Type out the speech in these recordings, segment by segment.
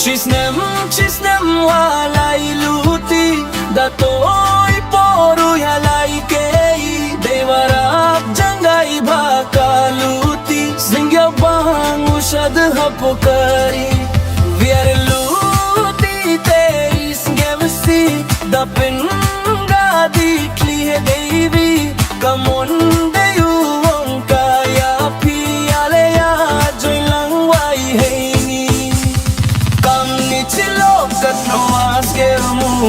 Chisnem walay luti Datoy poru yalay kei Dewarap jangay bakaluti Zingya bang ushad hapokari Viar luti teis ngevsi Dapin gadi klihe devi Kamon deyu kaya piyale ya joy lang wai heini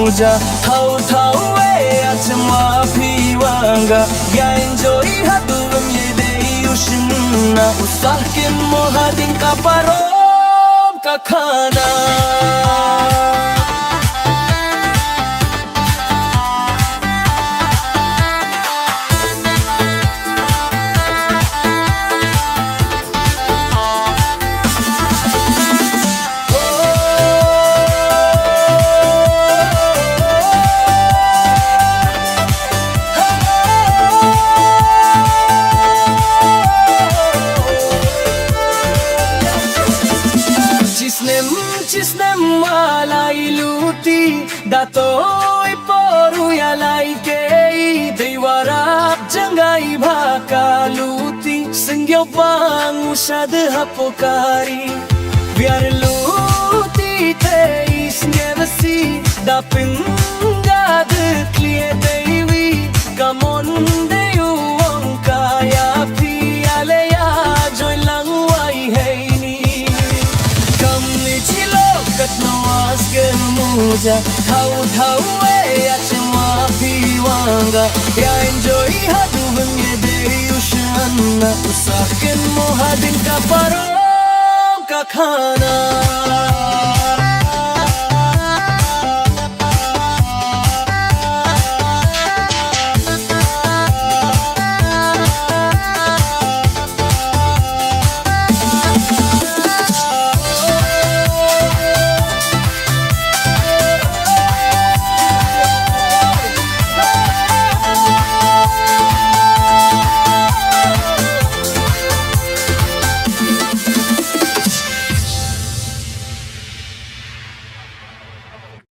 muja thau thau we achma phiwanga ya enjoy hadu ye dei ushna usah ke mohadin ka parom ka khana Chisnem walay luti Datoy poru yalay kei Dewarap jangay bakaluti Singyaw bang usad hapokari Biar luti teis ngevasi Dapin gad kliye dewi Kamon deyu kaya piyale ya joy lang wai heini muja thau thau we achma phiwanga ya enjoy hadu ye dei ushna usah ke mohadin ka parom ka khana